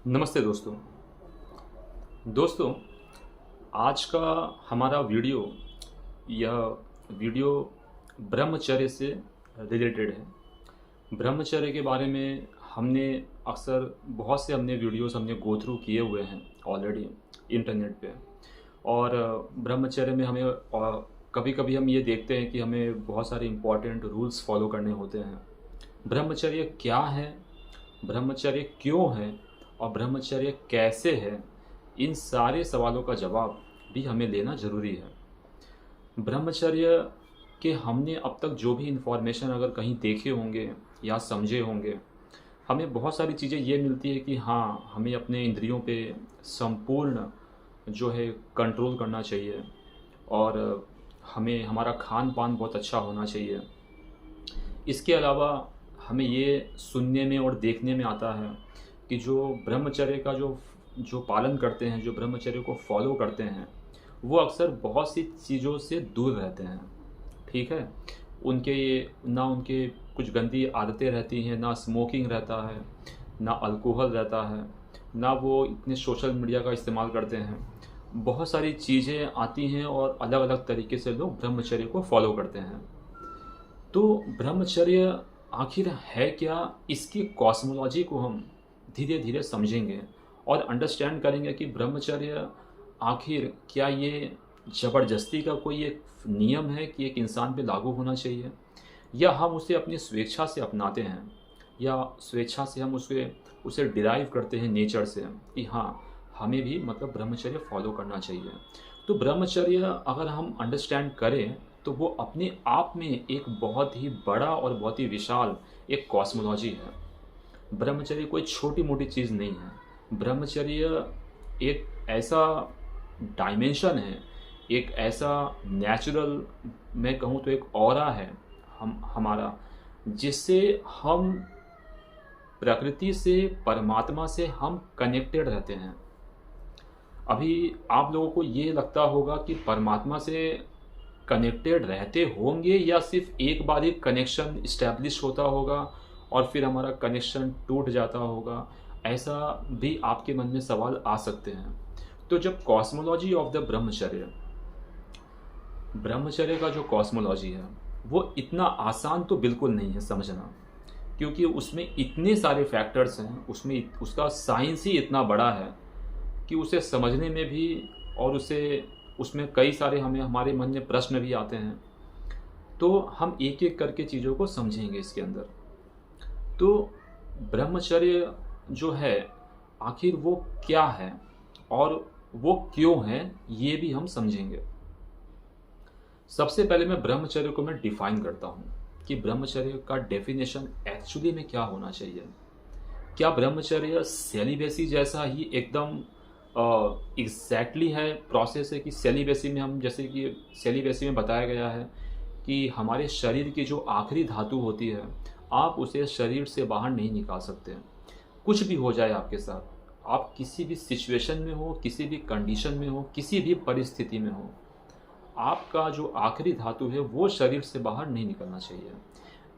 नमस्ते दोस्तों। आज का हमारा यह वीडियो ब्रह्मचर्य से रिलेटेड है। ब्रह्मचर्य के बारे में हमने अक्सर बहुत से वीडियोस हमने गो थ्रू किए हुए हैं ऑलरेडी इंटरनेट पे। और ब्रह्मचर्य में हमें कभी कभी हम ये देखते हैं कि हमें बहुत सारे इम्पोर्टेंट रूल्स फॉलो करने होते हैं। ब्रह्मचर्य क्या है, ब्रह्मचर्य क्यों है और ब्रह्मचर्य कैसे है, इन सारे सवालों का जवाब भी हमें लेना ज़रूरी है। ब्रह्मचर्य के हमने अब तक जो भी इन्फॉर्मेशन अगर कहीं देखे होंगे या समझे होंगे, हमें बहुत सारी चीज़ें ये मिलती है कि हाँ, हमें अपने इंद्रियों पे संपूर्ण जो है कंट्रोल करना चाहिए और हमें हमारा खान पान बहुत अच्छा होना चाहिए। इसके अलावा हमें ये सुनने में और देखने में आता है कि जो ब्रह्मचर्य का जो जो पालन करते हैं, जो ब्रह्मचर्य को फॉलो करते हैं, वो अक्सर बहुत सी चीज़ों से दूर रहते हैं। ठीक है, उनके कुछ गंदी आदतें रहती हैं, ना स्मोकिंग रहता है, ना अल्कोहल रहता है, ना वो इतने सोशल मीडिया का इस्तेमाल करते हैं। बहुत सारी चीज़ें आती हैं और अलग अलग तरीके से लोग ब्रह्मचर्य को फॉलो करते हैं। तो ब्रह्मचर्य आखिर है क्या, इसकी कॉस्मोलॉजी को हम धीरे धीरे समझेंगे और अंडरस्टैंड करेंगे कि ब्रह्मचर्य आखिर क्या ये ज़बरदस्ती का कोई एक नियम है कि एक इंसान पे लागू होना चाहिए, या हम उसे अपनी स्वेच्छा से अपनाते हैं, या स्वेच्छा से हम उसे डिराइव करते हैं नेचर से कि हाँ, हमें भी मतलब ब्रह्मचर्य फॉलो करना चाहिए। तो ब्रह्मचर्य अगर हम अंडरस्टैंड करें तो वो अपने आप में एक बहुत ही बड़ा और बहुत ही विशाल एक कॉस्मोलॉजी है। ब्रह्मचर्य कोई छोटी मोटी चीज़ नहीं है। ब्रह्मचर्य एक ऐसा डायमेंशन है, एक ऐसा नेचुरल, मैं कहूँ तो एक ऑरा है हमारा, जिससे हम प्रकृति से, परमात्मा से हम कनेक्टेड रहते हैं। अभी आप लोगों को ये लगता होगा कि परमात्मा से कनेक्टेड रहते होंगे या सिर्फ एक बार ही कनेक्शन इस्टेब्लिश होता होगा और फिर हमारा कनेक्शन टूट जाता होगा, ऐसा भी आपके मन में सवाल आ सकते हैं। तो जब कॉस्मोलॉजी ऑफ द ब्रह्मचर्य का जो कॉस्मोलॉजी है वो इतना आसान तो बिल्कुल नहीं है समझना, क्योंकि उसमें इतने सारे फैक्टर्स हैं, उसका साइंस ही इतना बड़ा है कि उसे समझने में भी और उसमें कई सारे हमारे मन में प्रश्न भी आते हैं। तो हम एक एक करके चीज़ों को समझेंगे इसके अंदर। तो ब्रह्मचर्य जो है आखिर वो क्या है और वो क्यों है, ये भी हम समझेंगे। सबसे पहले मैं ब्रह्मचर्य को डिफाइन करता हूँ कि ब्रह्मचर्य का डेफिनेशन एक्चुअली में क्या होना चाहिए। क्या ब्रह्मचर्य सेलिबेसी जैसा ही एकदम एग्जैक्टली है प्रोसेस है कि सेलिबेसी में हम, जैसे कि सेलिबेसी में बताया गया है कि हमारे शरीर की जो आखिरी धातु होती है, आप उसे शरीर से बाहर नहीं निकाल सकते। कुछ भी हो जाए आपके साथ, आप किसी भी सिचुएशन में हो, किसी भी कंडीशन में हो, किसी भी परिस्थिति में हो, आपका जो आखिरी धातु है वो शरीर से बाहर नहीं निकलना चाहिए।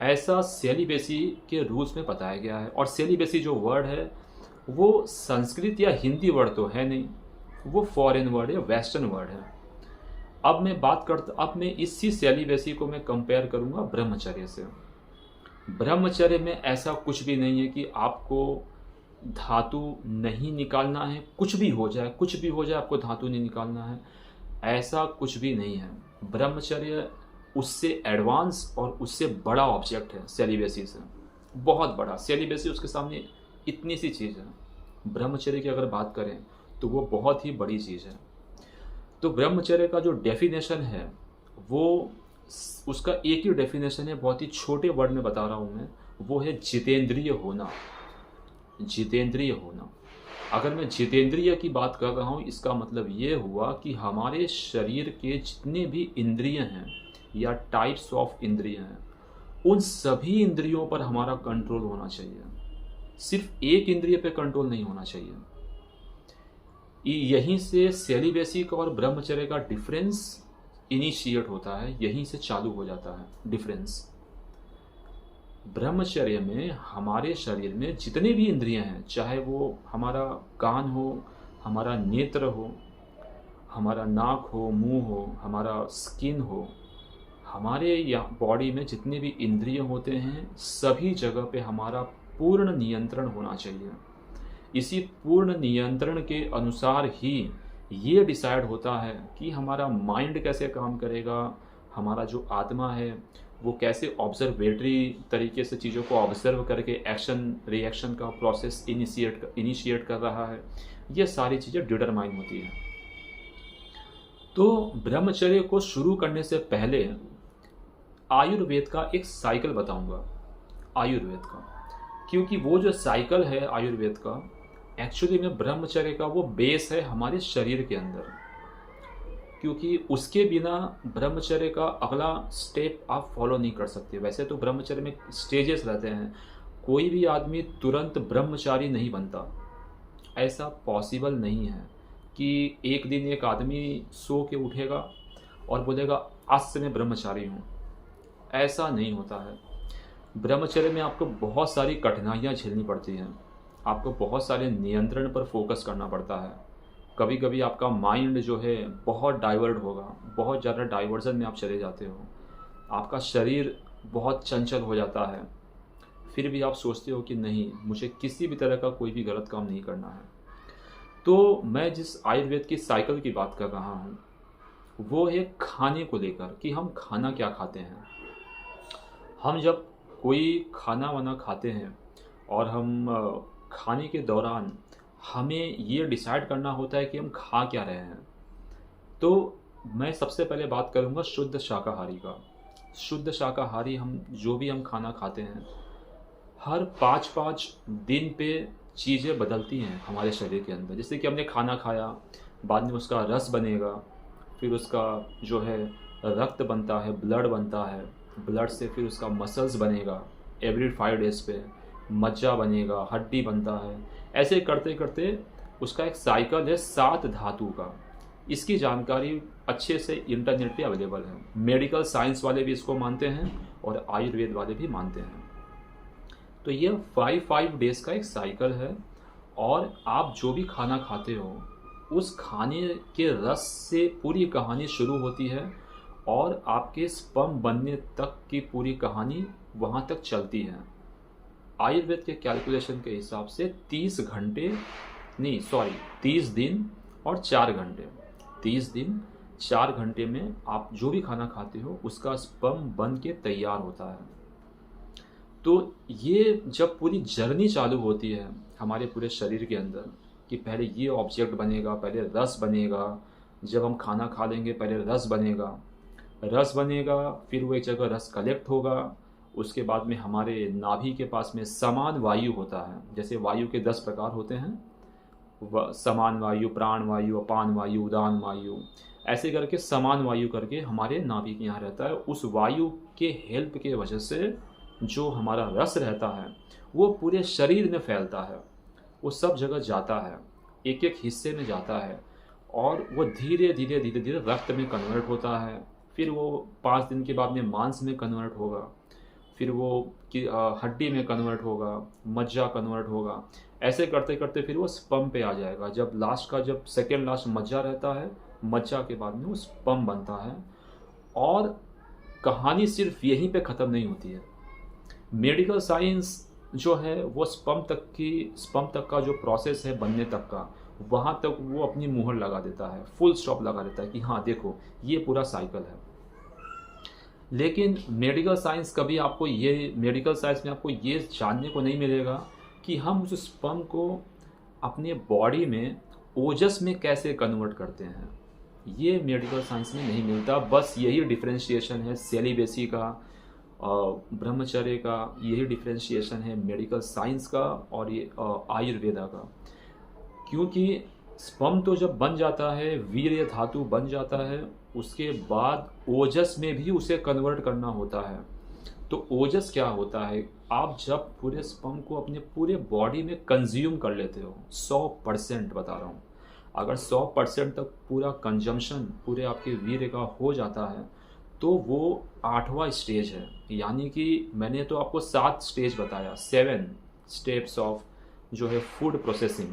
ऐसा सेलिबेसी के रूल्स में बताया गया है। और सेलिबेसी जो वर्ड है वो संस्कृत या हिंदी वर्ड तो है नहीं, वो फॉरेन वर्ड है, वेस्टर्न वर्ड है। अब मैं इसी सेलिबेसी को मैं कंपेयर करूंगा ब्रह्मचर्य से। ब्रह्मचर्य में ऐसा कुछ भी नहीं है कि आपको धातु नहीं निकालना है, कुछ भी हो जाए आपको धातु नहीं निकालना है, ऐसा कुछ भी नहीं है। ब्रह्मचर्य उससे एडवांस और उससे बड़ा ऑब्जेक्ट है सेलिबेसी से, बहुत बड़ा। सेलिबेसी उसके सामने इतनी सी चीज़ है, ब्रह्मचर्य की अगर बात करें तो वो बहुत ही बड़ी चीज़ है। तो ब्रह्मचर्य का जो डेफिनेशन है वो, उसका एक ही डेफिनेशन है, बहुत ही छोटे वर्ड में बता रहा हूँ मैं, वो है जितेंद्रिय होना। जितेंद्रिय होना, अगर मैं जितेंद्रिय की बात कर रहा हूँ, इसका मतलब ये हुआ कि हमारे शरीर के जितने भी इंद्रिय हैं या टाइप्स ऑफ इंद्रिय हैं, उन सभी इंद्रियों पर हमारा कंट्रोल होना चाहिए। सिर्फ एक इंद्रिय पे कंट्रोल नहीं होना चाहिए। यहीं से सेलिबेसी का और ब्रह्मचर्य का डिफरेंस इनिशिएट होता है, यहीं से चालू हो जाता है डिफरेंस। ब्रह्मचर्य में हमारे शरीर में जितने भी इंद्रियां हैं, चाहे वो हमारा कान हो, हमारा नेत्र हो, हमारा नाक हो, मुंह हो, हमारा स्किन हो, हमारे यहाँ बॉडी में जितने भी इंद्रिय होते हैं, सभी जगह पे हमारा पूर्ण नियंत्रण होना चाहिए। इसी पूर्ण नियंत्रण के अनुसार ही ये डिसाइड होता है कि हमारा माइंड कैसे काम करेगा, हमारा जो आत्मा है वो कैसे ऑब्जर्वेटरी तरीके से चीज़ों को ऑब्जर्व करके एक्शन रिएक्शन का प्रोसेस इनिशिएट कर रहा है। ये सारी चीज़ें डिटरमाइन होती हैं। तो ब्रह्मचर्य को शुरू करने से पहले आयुर्वेद का एक साइकिल बताऊंगा, आयुर्वेद का, क्योंकि वो जो साइकिल है आयुर्वेद का, एक्चुअली में ब्रह्मचर्य का वो बेस है हमारे शरीर के अंदर। क्योंकि उसके बिना ब्रह्मचर्य का अगला स्टेप आप फॉलो नहीं कर सकते। वैसे तो ब्रह्मचर्य में स्टेजेस रहते हैं, कोई भी आदमी तुरंत ब्रह्मचारी नहीं बनता, ऐसा पॉसिबल नहीं है कि एक दिन एक आदमी सो के उठेगा और बोलेगा आज से मैं ब्रह्मचारी हूँ। ऐसा नहीं होता है। ब्रह्मचर्य में आपको बहुत सारी कठिनाइयाँ झेलनी पड़ती हैं, आपको बहुत सारे नियंत्रण पर फोकस करना पड़ता है। कभी कभी आपका माइंड जो है बहुत डाइवर्ट होगा, बहुत ज़्यादा डाइवर्जन में आप चले जाते हो, आपका शरीर बहुत चंचल हो जाता है, फिर भी आप सोचते हो कि नहीं, मुझे किसी भी तरह का कोई भी गलत काम नहीं करना है। तो मैं जिस आयुर्वेद की साइकिल की बात कर रहा हूँ वो है खाने को लेकर, कि हम खाना क्या खाते हैं। हम जब कोई खाना वाना खाते हैं और हम खाने के दौरान हमें ये डिसाइड करना होता है कि हम खा क्या रहे हैं। तो मैं सबसे पहले बात करूँगा शुद्ध शाकाहारी का। शुद्ध शाकाहारी हम जो भी हम खाना खाते हैं, हर 5-5 दिन पे चीज़ें बदलती हैं हमारे शरीर के अंदर। जैसे कि हमने खाना खाया, बाद में उसका रस बनेगा, फिर उसका जो है रक्त बनता है, ब्लड बनता है, ब्लड से फिर उसका मसल्स बनेगा, एवरी 5 डेज पे मज्जा बनेगा, हड्डी बनता है। ऐसे करते करते उसका एक साइकिल है 7 धातु का। इसकी जानकारी अच्छे से इंटरनेट पे अवेलेबल है। मेडिकल साइंस वाले भी इसको मानते हैं और आयुर्वेद वाले भी मानते हैं। तो ये 5 डेज का एक साइकिल है, और आप जो भी खाना खाते हो उस खाने के रस से पूरी कहानी शुरू होती है और आपके स्पर्म बनने तक की पूरी कहानी वहाँ तक चलती है। आयुर्वेद के कैलकुलेशन के हिसाब से 30 दिन और 4 घंटे, 30 दिन 4 घंटे में आप जो भी खाना खाते हो उसका स्पर्म बन के तैयार होता है। तो ये जब पूरी जर्नी चालू होती है हमारे पूरे शरीर के अंदर, कि पहले ये ऑब्जेक्ट बनेगा, पहले रस बनेगा, जब हम खाना खा लेंगे पहले रस बनेगा, फिर वो एक जगह रस कलेक्ट होगा, उसके बाद में हमारे नाभि के पास में समान वायु होता है। जैसे वायु के 10 प्रकार होते हैं, समान वायु, प्राण वायु, अपान वायु, उदान वायु, ऐसे करके समान वायु करके हमारे नाभि के यहाँ रहता है। उस वायु के हेल्प के वजह से जो हमारा रस रहता है वो पूरे शरीर में फैलता है, वो सब जगह जाता है, एक एक हिस्से में जाता है, और वो धीरे धीरे रक्त में कन्वर्ट होता है। फिर वो 5 दिन के बाद में मांस में कन्वर्ट होगा, फिर वो हड्डी में कन्वर्ट होगा, मज्जा कन्वर्ट होगा। ऐसे करते करते फिर वो स्पर्म पे आ जाएगा। जब सेकेंड लास्ट मज्जा रहता है, मज्जा के बाद में वो स्पर्म बनता है। और कहानी सिर्फ यहीं पे ख़त्म नहीं होती है। मेडिकल साइंस जो है वो स्पर्म तक का जो प्रोसेस है बनने तक का, वहाँ तक वो अपनी मुहर लगा देता है, फुल स्टॉप लगा देता है कि हाँ देखो ये पूरा साइकिल है। लेकिन मेडिकल साइंस में आपको ये जानने को नहीं मिलेगा कि हम उस स्पर्म को अपने बॉडी में ओजस में कैसे कन्वर्ट करते हैं। ये मेडिकल साइंस में नहीं मिलता। बस यही डिफरेंशिएशन है सेलिबेसी का, ब्रह्मचर्य का, यही डिफरेंशिएशन है मेडिकल साइंस का और ये आयुर्वेदा का। क्योंकि स्पर्म तो जब बन जाता है, वीर्य धातु बन जाता है, उसके बाद ओजस में भी उसे कन्वर्ट करना होता है। तो ओजस क्या होता है, आप जब पूरे स्पर्म को अपने पूरे बॉडी में कंज्यूम कर लेते हो, 100% बता रहा हूँ, अगर 100% तक पूरा कंजम्पशन पूरे आपके वीर्य का हो जाता है तो वो 8वां स्टेज है। यानी कि मैंने तो आपको 7 स्टेज बताया, 7 स्टेप्स ऑफ जो है फूड प्रोसेसिंग,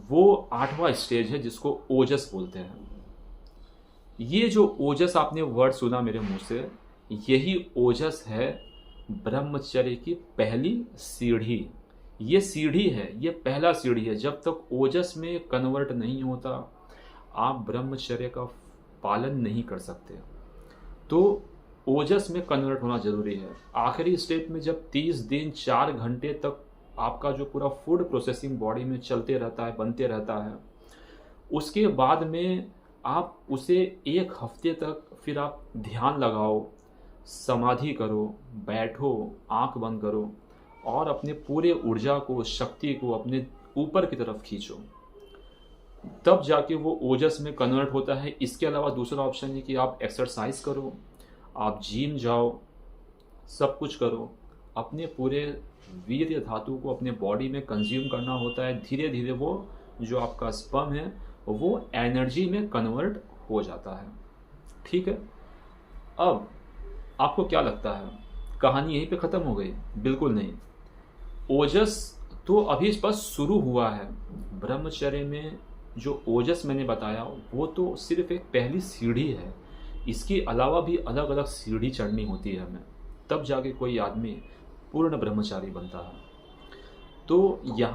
वो 8वां स्टेज है जिसको ओजस बोलते हैं। ये जो ओजस आपने वर्ड सुना मेरे मुंह से, यही ओजस है ब्रह्मचर्य की पहली सीढ़ी। ये सीढ़ी है, ये पहला सीढ़ी है। जब तक ओजस में कन्वर्ट नहीं होता, आप ब्रह्मचर्य का पालन नहीं कर सकते। तो ओजस में कन्वर्ट होना जरूरी है। आखिरी स्टेप में जब 30 दिन 4 घंटे तक आपका जो पूरा फूड प्रोसेसिंग बॉडी में चलते रहता है, बनते रहता है, उसके बाद में आप उसे 1 हफ्ते तक फिर आप ध्यान लगाओ, समाधि करो, बैठो, आंख बंद करो और अपने पूरे ऊर्जा को, शक्ति को अपने ऊपर की तरफ खींचो, तब जाके वो ओजस में कन्वर्ट होता है। इसके अलावा दूसरा ऑप्शन है कि आप एक्सरसाइज करो, आप जिम जाओ, सब कुछ करो, अपने पूरे वीर्य धातु को अपने बॉडी में कंज्यूम करना होता है। धीरे धीरे वो जो आपका स्पर्म है वो एनर्जी में कन्वर्ट हो जाता है। ठीक है। अब आपको क्या लगता है, कहानी यहीं पे ख़त्म हो गई? बिल्कुल नहीं। ओजस तो अभी बस शुरू हुआ है। ब्रह्मचर्य में जो ओजस मैंने बताया वो तो सिर्फ एक पहली सीढ़ी है। इसके अलावा भी अलग अलग सीढ़ी चढ़नी होती है हमें, तब जाके कोई आदमी पूर्ण ब्रह्मचारी बनता है। तो यहाँ